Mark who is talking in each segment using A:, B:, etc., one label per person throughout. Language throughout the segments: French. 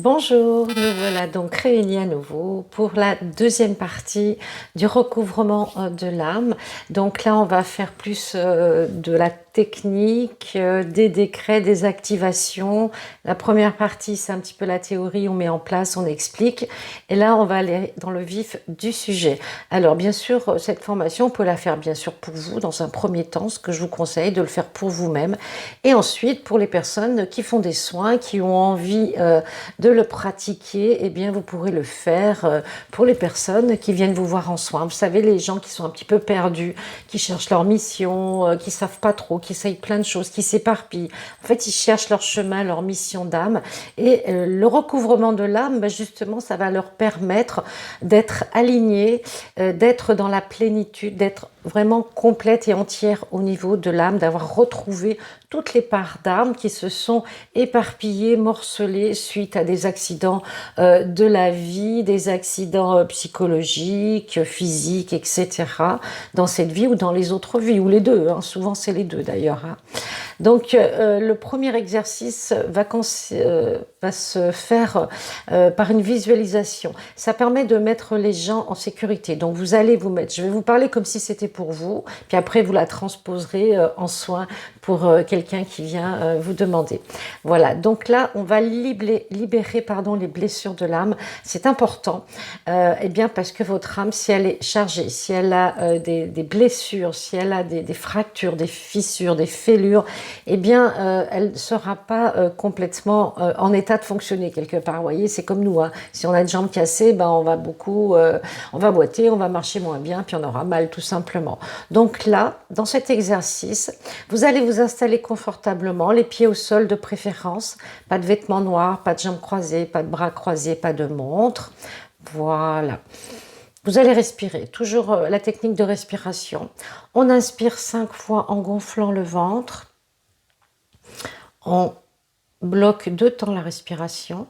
A: Bonjour, nous voilà donc réunis à nouveau pour la deuxième partie du recouvrement de l'âme. Donc là, on va faire plus de la technique, des décrets, des activations. La première partie, c'est un petit peu la théorie, on met en place, on explique. Et là, on va aller dans le vif du sujet. Alors, bien sûr, cette formation, on peut la faire bien sûr pour vous dans un premier temps, ce que je vous conseille de le faire pour vous-même. Et ensuite, pour les personnes qui font des soins, qui ont envie de le pratiquer, eh bien vous pourrez le faire pour les personnes qui viennent vous voir en soins. Vous savez, les gens qui sont un petit peu perdus, qui cherchent leur mission, qui savent pas trop, qui essayent plein de choses, qui s'éparpillent. En fait, ils cherchent leur chemin, leur mission d'âme. Et le recouvrement de l'âme, ben, justement, ça va leur permettre d'être alignés, d'être dans la plénitude, d'être vraiment complète et entière au niveau de l'âme, d'avoir retrouvé toutes les parts d'âme qui se sont éparpillées, morcelées suite à des accidents de la vie, des accidents psychologiques, physiques, etc. dans cette vie ou dans les autres vies, ou les deux, hein. Souvent c'est les deux d'ailleurs, hein. Donc le premier exercice va se faire par une visualisation. Ça permet de mettre les gens en sécurité. Donc vous allez vous mettre, je vais vous parler comme si c'était pour vous, puis après vous la transposerez en soin pour quelqu'un qui vient vous demander. Voilà, donc là on va libérer pardon, les blessures de l'âme. C'est important, eh bien parce que votre âme, si elle est chargée, si elle a des blessures, si elle a des fractures, des fissures, des fêlures, eh bien, elle ne sera pas complètement en état de fonctionner quelque part. Vous voyez, c'est comme nous, hein. Si on a une jambe cassée, ben, on va boiter, on va marcher moins bien, puis on aura mal tout simplement. Donc là, dans cet exercice, vous allez vous installer confortablement, les pieds au sol de préférence, pas de vêtements noirs, pas de jambes croisées, pas de bras croisés, pas de montre. Voilà. Vous allez respirer, toujours la technique de respiration. On inspire 5 fois en gonflant le ventre. On bloque 2 temps la respiration.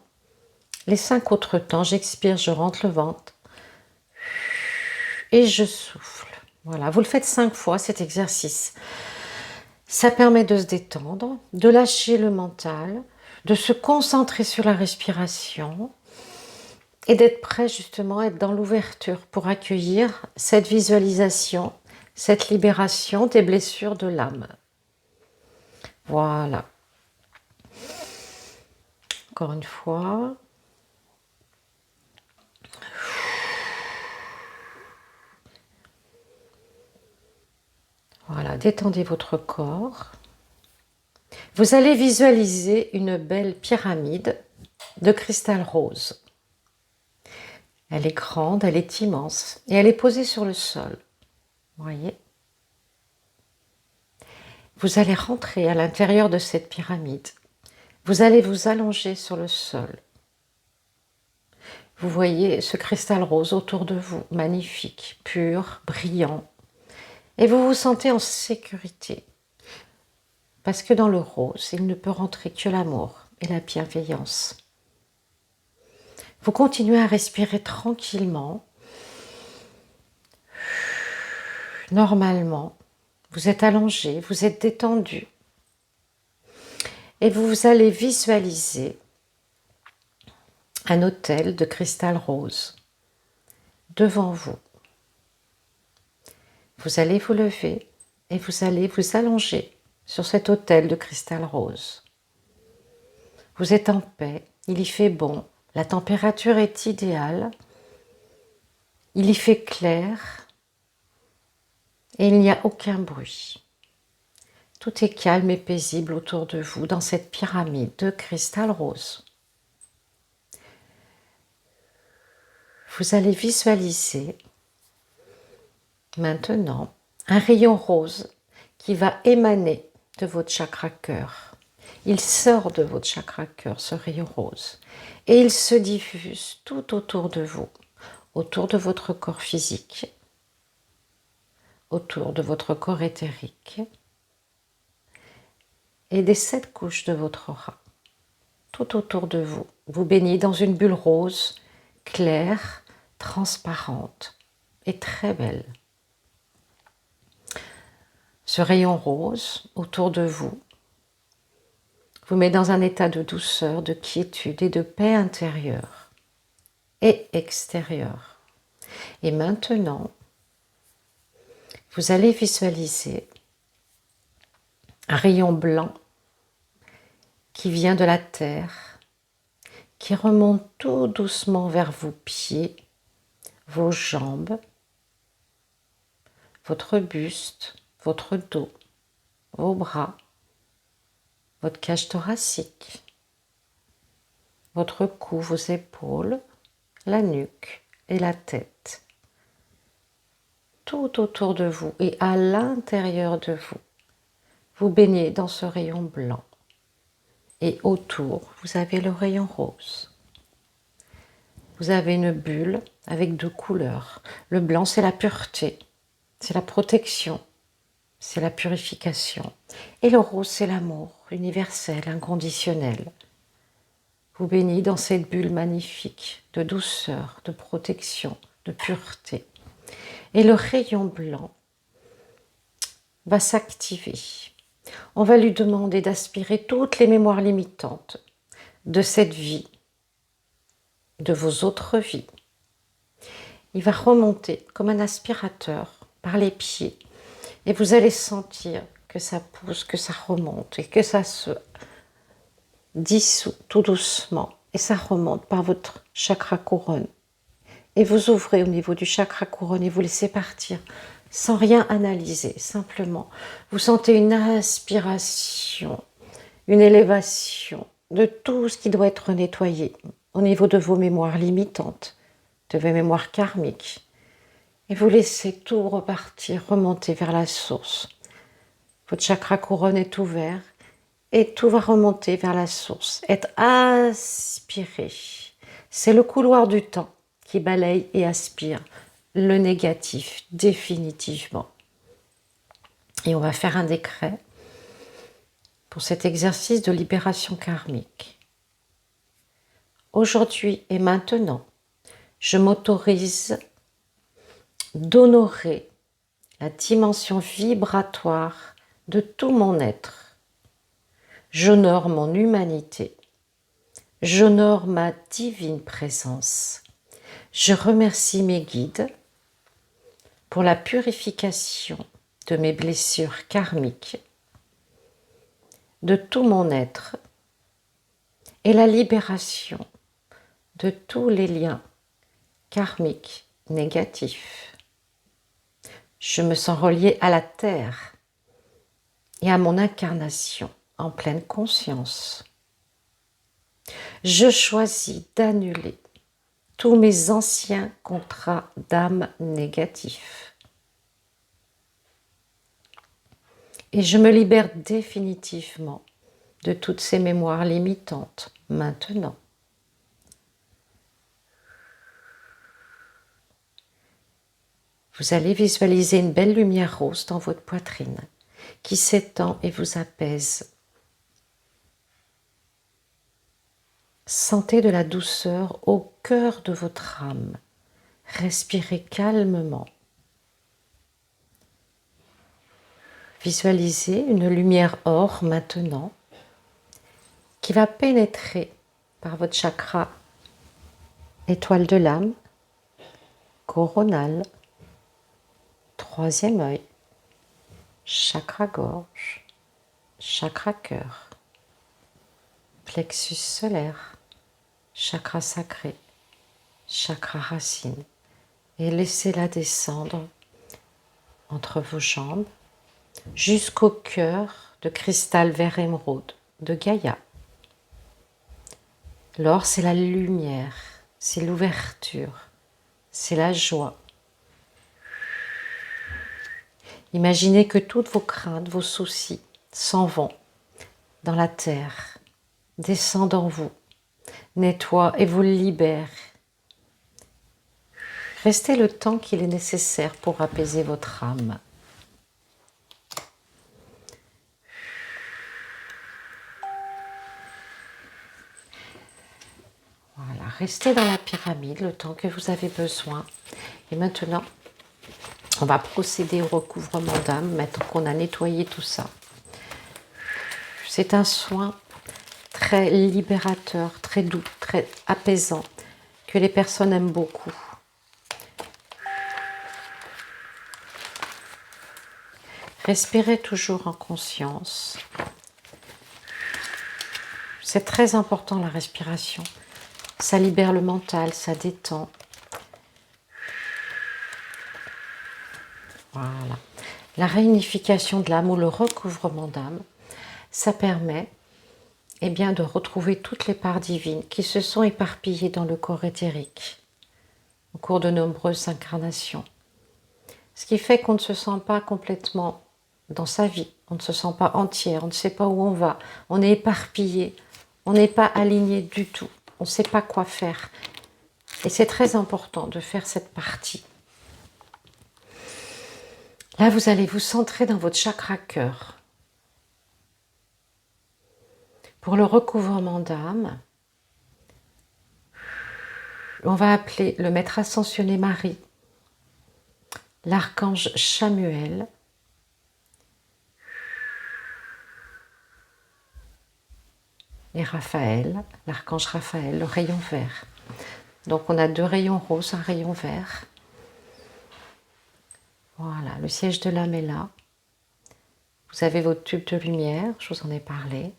A: Les 5 autres temps, j'expire, je rentre le ventre et je souffle. Voilà, vous le faites 5 fois cet exercice. Ça permet de se détendre, de lâcher le mental, de se concentrer sur la respiration et d'être prêt justement à être dans l'ouverture pour accueillir cette visualisation, cette libération des blessures de l'âme. Voilà. Encore une fois. Voilà, détendez votre corps. Vous allez visualiser une belle pyramide de cristal rose. Elle est grande, elle est immense et elle est posée sur le sol. Vous voyez? Vous allez rentrer à l'intérieur de cette pyramide. Vous allez vous allonger sur le sol. Vous voyez ce cristal rose autour de vous, magnifique, pur, brillant. Et vous vous sentez en sécurité. Parce que dans le rose, il ne peut rentrer que l'amour et la bienveillance. Vous continuez à respirer tranquillement. Normalement, vous êtes allongé, vous êtes détendu. Et vous allez visualiser un autel de cristal rose devant vous. Vous allez vous lever et vous allez vous allonger sur cet autel de cristal rose. Vous êtes en paix, il y fait bon, la température est idéale, il y fait clair et il n'y a aucun bruit. Tout est calme et paisible autour de vous dans cette pyramide de cristal rose. Vous allez visualiser maintenant un rayon rose qui va émaner de votre chakra cœur. Il sort de votre chakra cœur, ce rayon rose, et il se diffuse tout autour de vous, autour de votre corps physique, autour de votre corps éthérique et des 7 couches de votre aura. Tout autour de vous, vous baignez dans une bulle rose, claire, transparente et très belle. Ce rayon rose autour de vous vous met dans un état de douceur, de quiétude et de paix intérieure et extérieure. Et maintenant, vous allez visualiser un rayon blanc qui vient de la terre, qui remonte tout doucement vers vos pieds, vos jambes, votre buste, votre dos, vos bras, votre cage thoracique, votre cou, vos épaules, la nuque et la tête. Tout autour de vous et à l'intérieur de vous, vous baignez dans ce rayon blanc. Et autour, vous avez le rayon rose. Vous avez une bulle avec 2 couleurs. Le blanc, c'est la pureté, c'est la protection, c'est la purification. Et le rose, c'est l'amour universel, inconditionnel. Vous baignez dans cette bulle magnifique de douceur, de protection, de pureté. Et le rayon blanc va s'activer. On va lui demander d'aspirer toutes les mémoires limitantes de cette vie, de vos autres vies. Il va remonter comme un aspirateur par les pieds et vous allez sentir que ça pousse, que ça remonte et que ça se dissout tout doucement et ça remonte par votre chakra couronne. Et vous ouvrez au niveau du chakra couronne et vous laissez partir sans rien analyser, simplement. Vous sentez une aspiration, une élévation de tout ce qui doit être nettoyé au niveau de vos mémoires limitantes, de vos mémoires karmiques. Et vous laissez tout repartir, remonter vers la source. Votre chakra couronne est ouvert et tout va remonter vers la source, être aspiré. C'est le couloir du temps qui balaye et aspire le négatif définitivement. Et on va faire un décret pour cet exercice de libération karmique. Aujourd'hui et maintenant, je m'autorise d'honorer la dimension vibratoire de tout mon être. J'honore mon humanité. J'honore ma divine présence. Je remercie mes guides pour la purification de mes blessures karmiques, de tout mon être et la libération de tous les liens karmiques négatifs. Je me sens reliée à la terre et à mon incarnation en pleine conscience. Je choisis d'annuler tous mes anciens contrats d'âme négatifs. Et je me libère définitivement de toutes ces mémoires limitantes maintenant. Vous allez visualiser une belle lumière rose dans votre poitrine qui s'étend et vous apaise. Sentez de la douceur au cœur de votre âme. Respirez calmement. Visualisez une lumière or maintenant qui va pénétrer par votre chakra étoile de l'âme, coronal, troisième œil, chakra gorge, chakra cœur, plexus solaire, chakra sacré, chakra racine, et laissez-la descendre entre vos jambes jusqu'au cœur de cristal vert émeraude de Gaïa. L'or, c'est la lumière, c'est l'ouverture, c'est la joie. Imaginez que toutes vos craintes, vos soucis s'en vont dans la terre, descendent en vous, nettoient et vous libèrent. Restez le temps qu'il est nécessaire pour apaiser votre âme. Voilà, restez dans la pyramide le temps que vous avez besoin. Et maintenant, on va procéder au recouvrement d'âme, maintenant qu'on a nettoyé tout ça. C'est un soin très libérateur, très doux, très apaisant, que les personnes aiment beaucoup. Respirez toujours en conscience. C'est très important la respiration. Ça libère le mental, ça détend. Voilà. La réunification de l'âme ou le recouvrement d'âme, ça permet bien, de retrouver toutes les parts divines qui se sont éparpillées dans le corps éthérique au cours de nombreuses incarnations. Ce qui fait qu'on ne se sent pas complètement dans sa vie, on ne se sent pas entière, on ne sait pas où on va, on est éparpillé, on n'est pas aligné du tout, on ne sait pas quoi faire. Et c'est très important de faire cette partie. Là, vous allez vous centrer dans votre chakra cœur. Pour le recouvrement d'âme, on va appeler le maître ascensionné Marie, l'archange Chamuel, et Raphaël, l'archange Raphaël, le rayon vert. Donc on a 2 rayons roses, un rayon vert. Voilà, le siège de l'âme est là. Vous avez votre tube de lumière, je vous en ai parlé,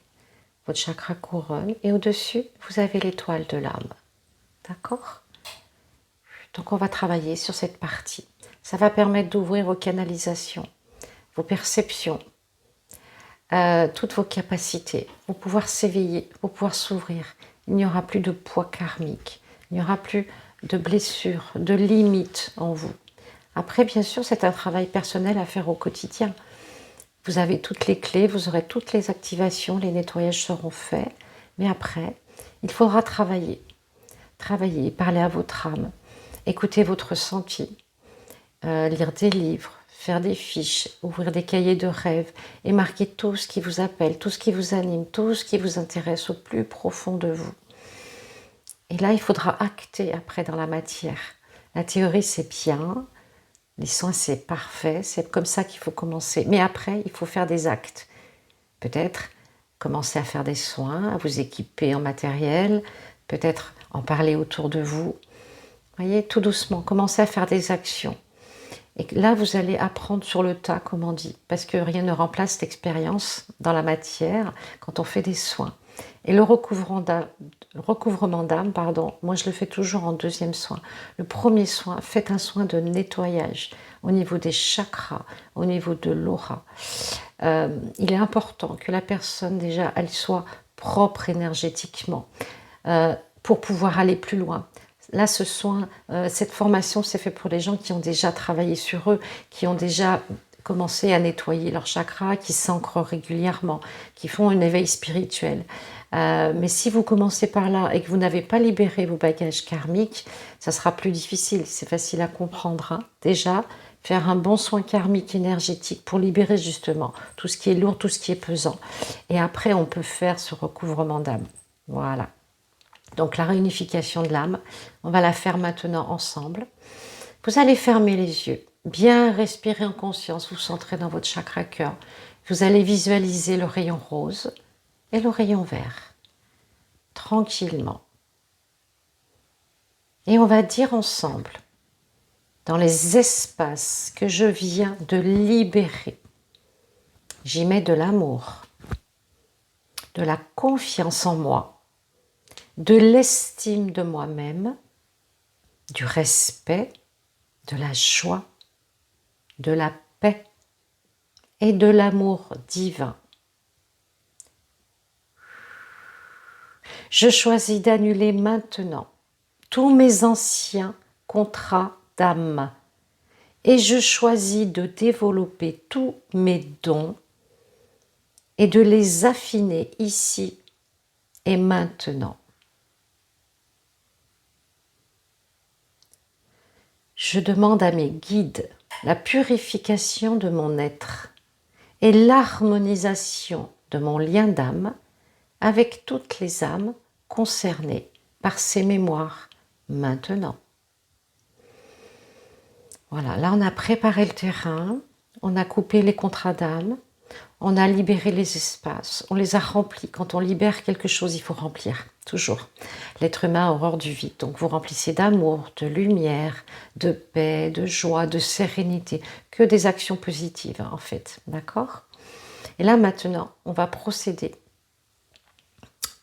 A: votre chakra couronne, et au-dessus, vous avez l'étoile de l'âme. D'accord? Donc on va travailler sur cette partie. Ça va permettre d'ouvrir vos canalisations, vos perceptions, toutes vos capacités, vos pouvoirs s'éveiller, vos pouvoirs s'ouvrir. Il n'y aura plus de poids karmique, il n'y aura plus de blessures, de limites en vous. Après, bien sûr, c'est un travail personnel à faire au quotidien. Vous avez toutes les clés, vous aurez toutes les activations, les nettoyages seront faits. Mais après, il faudra travailler. Travailler, parler à votre âme, écouter votre ressenti, lire des livres, faire des fiches, ouvrir des cahiers de rêves et marquer tout ce qui vous appelle, tout ce qui vous anime, tout ce qui vous intéresse au plus profond de vous. Et là, il faudra acter après dans la matière. La théorie, c'est bien. Les soins, c'est parfait. C'est comme ça qu'il faut commencer. Mais après, il faut faire des actes. Peut-être commencer à faire des soins, à vous équiper en matériel. Peut-être en parler autour de vous. Vous voyez, tout doucement, commencez à faire des actions. Et là, vous allez apprendre sur le tas, comme on dit. Parce que rien ne remplace l'expérience dans la matière quand on fait des soins. Et le recouvrement d'âme, moi je le fais toujours en 2e soin. Le premier soin, faites un soin de nettoyage au niveau des chakras, au niveau de l'aura. Il est important que la personne déjà, elle soit propre énergétiquement pour pouvoir aller plus loin. Là, ce soin, cette formation, c'est fait pour les gens qui ont déjà travaillé sur eux, qui ont déjà commencé à nettoyer leurs chakras, qui s'ancrent régulièrement, qui font un éveil spirituel. Mais si vous commencez par là et que vous n'avez pas libéré vos bagages karmiques, ça sera plus difficile. C'est facile à comprendre. Hein. Déjà, faire un bon soin karmique énergétique pour libérer justement tout ce qui est lourd, tout ce qui est pesant. Et après, on peut faire ce recouvrement d'âme. Voilà. Donc la réunification de l'âme, on va la faire maintenant ensemble. Vous allez fermer les yeux, bien respirer en conscience, vous centrer dans votre chakra cœur. Vous allez visualiser le rayon rose et le rayon vert, tranquillement. Et on va dire ensemble, dans les espaces que je viens de libérer, j'y mets de l'amour, de la confiance en moi, de l'estime de moi-même, du respect, de la joie, de la paix et de l'amour divin. Je choisis d'annuler maintenant tous mes anciens contrats d'âme et je choisis de développer tous mes dons et de les affiner ici et maintenant. Je demande à mes guides la purification de mon être et l'harmonisation de mon lien d'âme avec toutes les âmes concernées par ces mémoires maintenant. Voilà, là on a préparé le terrain, on a coupé les contrats d'âme, On a libéré les espaces, on les a remplis. Quand on libère quelque chose, il faut remplir, toujours. L'être humain a horreur du vide, donc vous remplissez d'amour, de lumière, de paix, de joie, de sérénité, que des actions positives en fait, d'accord? Et là maintenant, on va procéder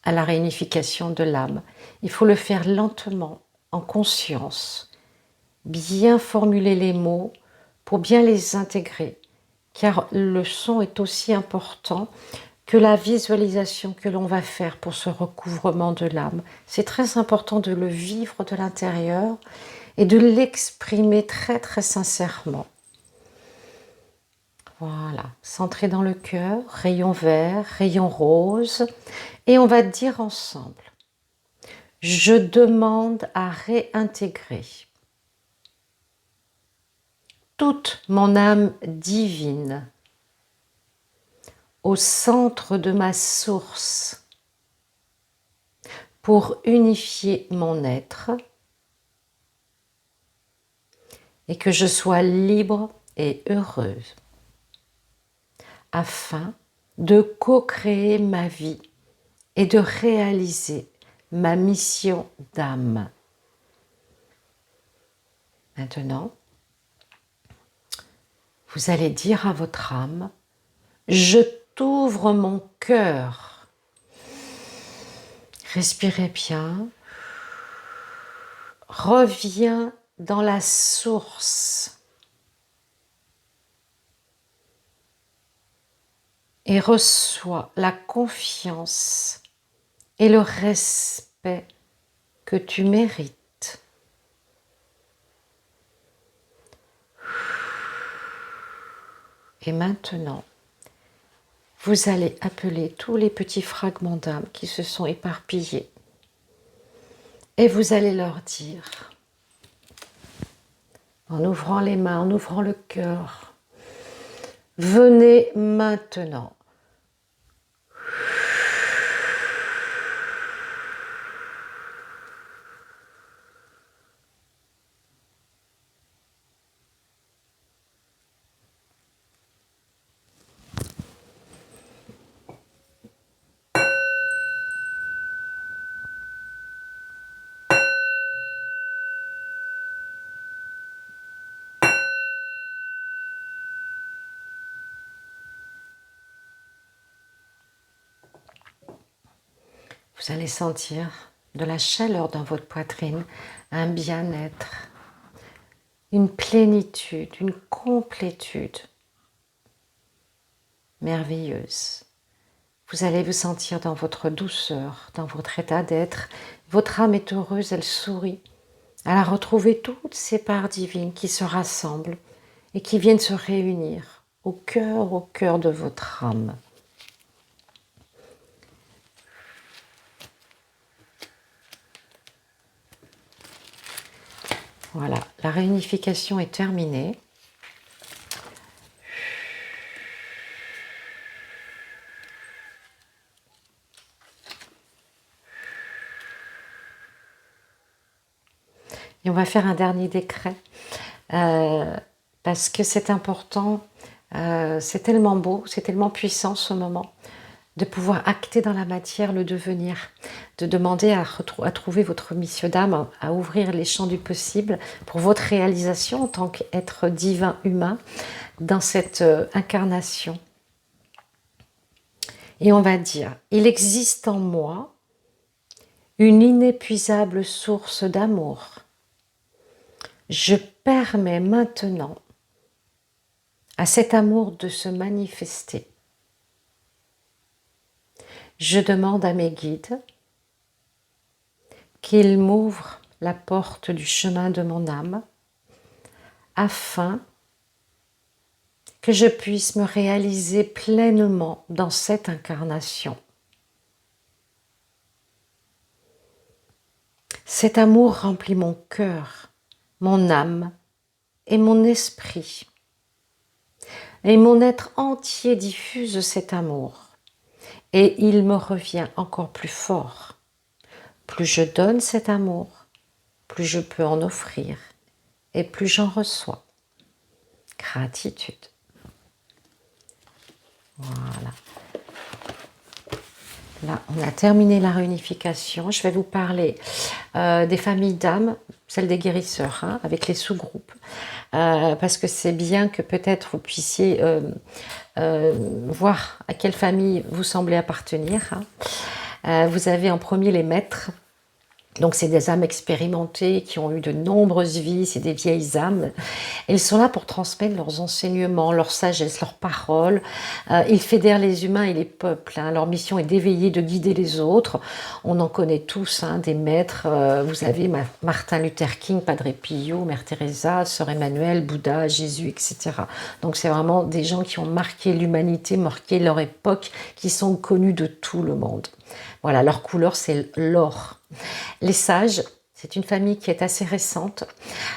A: à la réunification de l'âme. Il faut le faire lentement, en conscience, bien formuler les mots pour bien les intégrer, car le son est aussi important que la visualisation que l'on va faire pour ce recouvrement de l'âme. C'est très important de le vivre de l'intérieur et de l'exprimer très très sincèrement. Voilà, centré dans le cœur, rayon vert, rayon rose, et on va dire ensemble, je demande à réintégrer toute mon âme divine au centre de ma source pour unifier mon être et que je sois libre et heureuse afin de co-créer ma vie et de réaliser ma mission d'âme. Maintenant, vous allez dire à votre âme, je t'ouvre mon cœur. Respirez bien. Reviens dans la source et reçois la confiance et le respect que tu mérites. Et maintenant, vous allez appeler tous les petits fragments d'âme qui se sont éparpillés et vous allez leur dire, en ouvrant les mains, en ouvrant le cœur, venez maintenant. Vous allez sentir de la chaleur dans votre poitrine, un bien-être, une plénitude, une complétude merveilleuse. Vous allez vous sentir dans votre douceur, dans votre état d'être. Votre âme est heureuse, elle sourit. Elle a retrouvé toutes ces parts divines qui se rassemblent et qui viennent se réunir au cœur de votre âme. Voilà, la réunification est terminée. Et on va faire un dernier décret parce que c'est important, c'est tellement beau, c'est tellement puissant ce moment de pouvoir acter dans la matière le devenir, de demander à trouver votre mission d'âme, à ouvrir les champs du possible pour votre réalisation en tant qu'être divin humain dans cette incarnation. Et on va dire, il existe en moi une inépuisable source d'amour. Je permets maintenant à cet amour de se manifester. Je demande à mes guides qu'ils m'ouvrent la porte du chemin de mon âme afin que je puisse me réaliser pleinement dans cette incarnation. Cet amour remplit mon cœur, mon âme et mon esprit. Et mon être entier diffuse cet amour. Et il me revient encore plus fort. Plus je donne cet amour, plus je peux en offrir et plus j'en reçois. Gratitude. Voilà. Là, on a terminé la réunification. Je vais vous parler des familles d'âmes, celles des guérisseurs, hein, avec les sous-groupes. Parce que c'est bien que peut-être vous puissiez voir à quelle famille vous semblez appartenir. Hein. Vous avez en premier les maîtres. Donc c'est des âmes expérimentées qui ont eu de nombreuses vies, c'est des vieilles âmes. Elles sont là pour transmettre leurs enseignements, leur sagesse, leurs paroles. Ils fédèrent les humains et les peuples. Hein. Leur mission est d'éveiller, de guider les autres. On en connaît tous, hein, des maîtres. Vous avez Martin Luther King, Padre Pio, Mère Teresa, Sœur Emmanuel, Bouddha, Jésus, etc. Donc c'est vraiment des gens qui ont marqué l'humanité, marqué leur époque, qui sont connus de tout le monde. Voilà, leur couleur, c'est l'or. Les sages, c'est une famille qui est assez récente.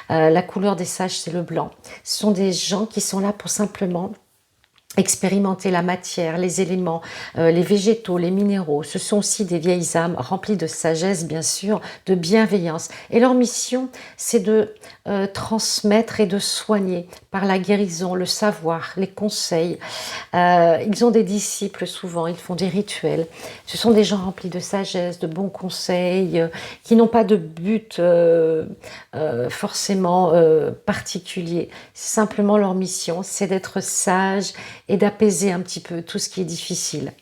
A: La couleur des sages, c'est le blanc. Ce sont des gens qui sont là pour simplement expérimenter la matière, les éléments, les végétaux, les minéraux. Ce sont aussi des vieilles âmes remplies de sagesse, bien sûr, de bienveillance. Et leur mission, c'est de transmettre et de soigner par la guérison, le savoir, les conseils. Ils ont des disciples souvent, ils font des rituels. Ce sont des gens remplis de sagesse, de bons conseils, qui n'ont pas de but forcément particulier. Simplement leur mission, c'est d'être sages et d'apaiser un petit peu tout ce qui est difficile.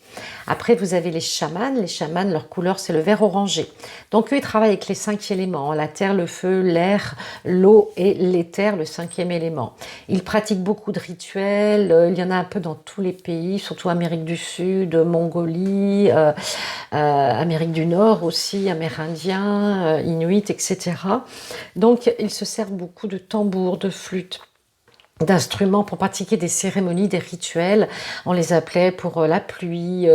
A: Après, vous avez les chamans. Les chamans, leur couleur, c'est le vert orangé. Donc, eux, ils travaillent avec les 5 éléments, la terre, le feu, l'air, l'eau et l'éther, le 5e élément. Ils pratiquent beaucoup de rituels. Il y en a un peu dans tous les pays, surtout Amérique du Sud, Mongolie, Amérique du Nord aussi, Amérindiens, Inuits, etc. Donc, ils se servent beaucoup de tambours, de flûtes, d'instruments pour pratiquer des cérémonies, des rituels. On les appelait pour la pluie,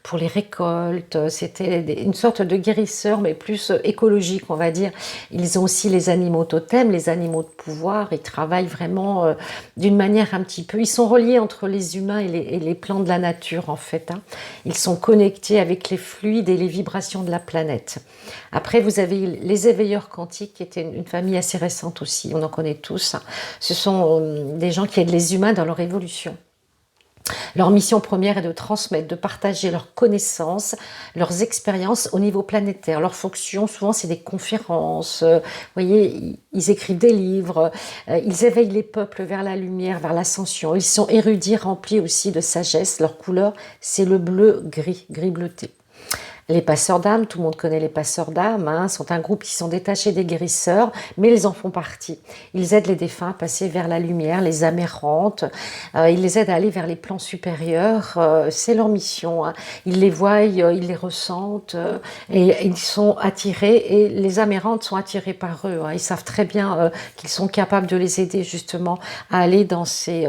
A: pour les récoltes. C'était une sorte de guérisseur, mais plus écologique, on va dire. Ils ont aussi les animaux totems, les animaux de pouvoir. Ils travaillent vraiment d'une manière un petit peu... Ils sont reliés entre les humains et les plans de la nature, en fait. Hein. Ils sont connectés avec les fluides et les vibrations de la planète. Après, vous avez les éveilleurs quantiques, qui étaient une famille assez récente aussi. On en connaît tous. Hein. Ce sont des gens qui aident les humains dans leur évolution. Leur mission première est de transmettre, de partager leurs connaissances, leurs expériences au niveau planétaire. Leur fonction, souvent, c'est des conférences. Vous voyez, ils écrivent des livres. Ils éveillent les peuples vers la lumière, vers l'ascension. Ils sont érudits, remplis aussi de sagesse. Leur couleur, c'est le bleu-gris, gris bleuté. Les passeurs d'âmes, tout le monde connaît les passeurs d'âmes, hein, sont un groupe qui sont détachés des guérisseurs, mais ils en font partie. Ils aident les défunts à passer vers la lumière, les âmes errantes, ils les aident à aller vers les plans supérieurs, c'est leur mission. Hein. Ils les voient, ils les ressentent, et ils sont attirés, et les âmes errantes sont attirées par eux. Hein. Ils savent très bien qu'ils sont capables de les aider justement à aller dans ces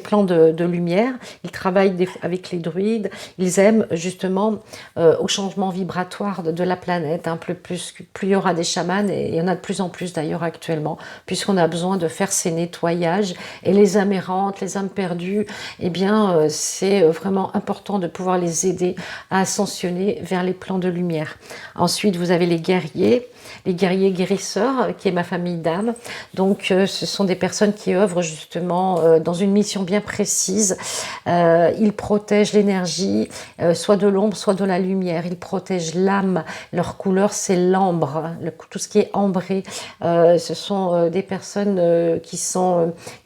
A: plans de lumière. Ils travaillent avec les druides, ils aiment justement... au changement vibratoire de la planète. Hein. Plus il y aura des chamans, et il y en a de plus en plus d'ailleurs actuellement, puisqu'on a besoin de faire ces nettoyages. Et les âmes errantes, les âmes perdues, eh bien, c'est vraiment important de pouvoir les aider à ascensionner vers les plans de lumière. Ensuite, vous avez les guerriers guérisseurs, qui est ma famille d'âmes. Donc, ce sont des personnes qui œuvrent justement dans une mission bien précise. Ils protègent l'énergie, soit de l'ombre, soit de la lumière. Ils protègent l'âme. Leur couleur, c'est l'ambre. Tout ce qui est ambré. Ce sont des personnes qui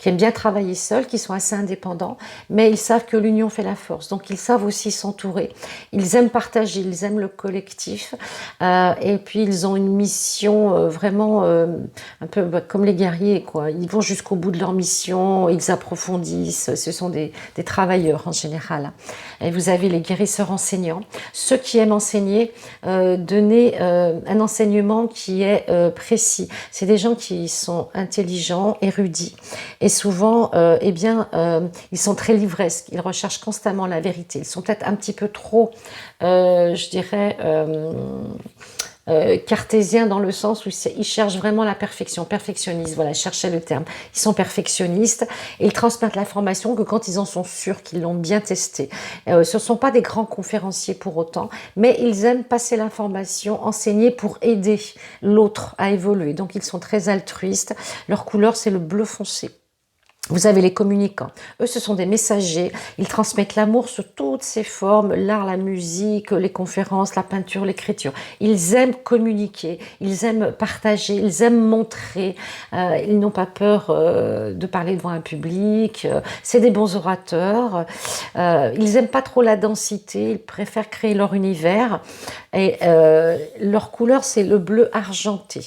A: aiment bien travailler seules, qui sont assez indépendants, mais ils savent que l'union fait la force. Donc, ils savent aussi s'entourer. Ils aiment partager, ils aiment le collectif. Et puis, ils ont une mission vraiment un peu comme les guerriers, quoi. Ils vont jusqu'au bout de leur mission, ils approfondissent. Ce sont des travailleurs en général. Et vous avez les guérisseurs enseignants. Ceux qui aiment enseigner, donner un enseignement qui est précis. C'est des gens qui sont intelligents, érudits. Et souvent, ils sont très livresques. Ils recherchent constamment la vérité. Ils sont peut-être un petit peu trop, je dirais... cartésiens dans le sens où ils cherchent vraiment la perfection, perfectionnistes, voilà, cherchez le terme. Ils sont perfectionnistes et ils transmettent l'information que quand ils en sont sûrs, qu'ils l'ont bien testé. Ce ne sont pas des grands conférenciers pour autant, mais ils aiment passer l'information, enseigner pour aider l'autre à évoluer. Donc ils sont très altruistes. Leur couleur, c'est le bleu foncé. Vous avez les communicants. Eux, ce sont des messagers. Ils transmettent l'amour sous toutes ses formes, l'art, la musique, les conférences, la peinture, l'écriture. Ils aiment communiquer, ils aiment partager, ils aiment montrer. Ils n'ont pas peur de parler devant un public. C'est des bons orateurs. Ils n'aiment pas trop la densité. Ils préfèrent créer leur univers. Et leur couleur, c'est le bleu argenté.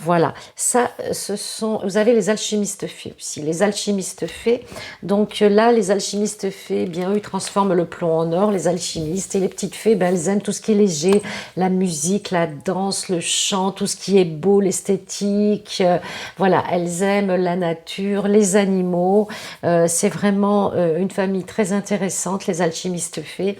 A: Voilà, ça, ce sont. Vous avez les alchimistes fées aussi. Les alchimistes fées. Donc là, les alchimistes fées, eh bien eux, ils transforment le plomb en or. Les alchimistes et les petites fées, ben, elles aiment tout ce qui est léger, la musique, la danse, le chant, tout ce qui est beau, l'esthétique. Voilà, elles aiment la nature, les animaux. C'est vraiment une famille très intéressante, les alchimistes fées.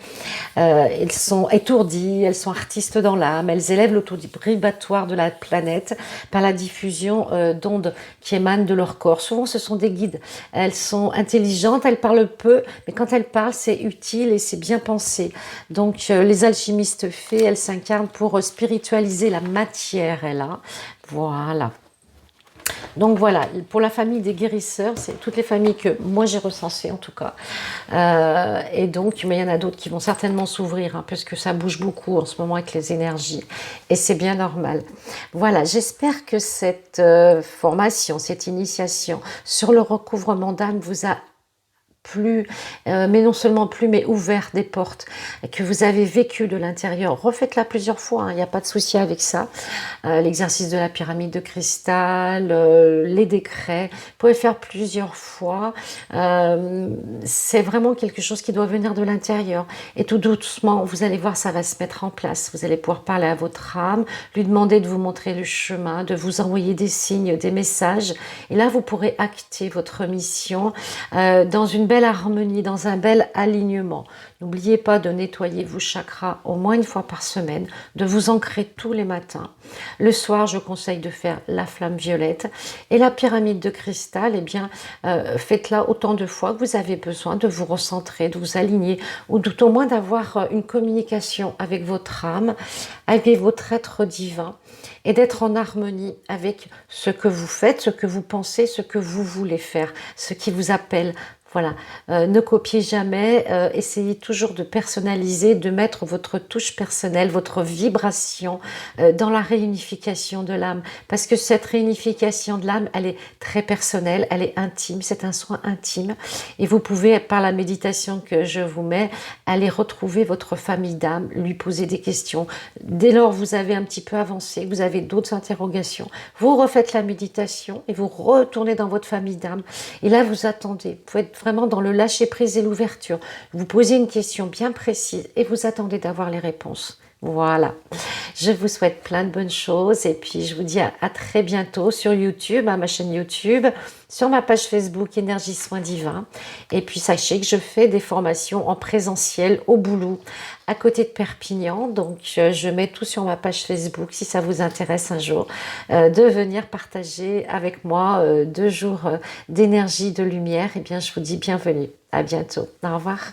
A: Elles sont étourdies, elles sont artistes dans l'âme. Elles élèvent le taux vibratoire de la planète par la diffusion d'ondes qui émanent de leur corps. Souvent, ce sont des guides. Elles sont intelligentes, elles parlent peu, mais quand elles parlent, c'est utile et c'est bien pensé. Donc, les alchimistes fées, elles s'incarnent pour spiritualiser la matière, elle a. Voilà. Donc voilà, pour la famille des guérisseurs, c'est toutes les familles que moi j'ai recensées en tout cas. Et donc, mais il y en a d'autres qui vont certainement s'ouvrir, hein, parce que ça bouge beaucoup en ce moment avec les énergies. Et c'est bien normal. Voilà, j'espère que cette formation, cette initiation sur le recouvrement d'âme vous a plus, mais non seulement plus, mais ouvert des portes que vous avez vécu de l'intérieur. Refaites-la plusieurs fois, hein, il n'y a pas de souci avec ça. L'exercice de la pyramide de cristal, les décrets, vous pouvez faire plusieurs fois. C'est vraiment quelque chose qui doit venir de l'intérieur. Et tout doucement, vous allez voir, ça va se mettre en place. Vous allez pouvoir parler à votre âme, lui demander de vous montrer le chemin, de vous envoyer des signes, des messages. Et là, vous pourrez acter votre mission dans une belle harmonie, dans un bel alignement. N'oubliez pas de nettoyer vos chakras au moins une fois par semaine, de vous ancrer tous les matins. Le soir, je conseille de faire la flamme violette. Et la pyramide de cristal, eh bien, faites-la autant de fois que vous avez besoin de vous recentrer, de vous aligner, ou tout au moins d'avoir une communication avec votre âme, avec votre être divin, et d'être en harmonie avec ce que vous faites, ce que vous pensez, ce que vous voulez faire, ce qui vous appelle. Voilà, ne copiez jamais, essayez toujours de personnaliser, de mettre votre touche personnelle, votre vibration dans la réunification de l'âme. Parce que cette réunification de l'âme, elle est très personnelle, elle est intime, c'est un soin intime. Et vous pouvez, par la méditation que je vous mets, aller retrouver votre famille d'âme, lui poser des questions. Dès lors, vous avez un petit peu avancé, vous avez d'autres interrogations, vous refaites la méditation et vous retournez dans votre famille d'âme. Et là, vous attendez, vous pouvez être vraiment dans le lâcher-prise et l'ouverture. Vous posez une question bien précise et vous attendez d'avoir les réponses. Voilà. Je vous souhaite plein de bonnes choses et puis je vous dis à très bientôt sur YouTube, à ma chaîne YouTube, sur ma page Facebook Énergie Soins Divins. Et puis sachez que je fais des formations en présentiel au Boulou, à côté de Perpignan. Donc je mets tout sur ma page Facebook si ça vous intéresse un jour de venir partager avec moi 2 jours d'énergie, de lumière. Et bien je vous dis bienvenue. À bientôt. Au revoir.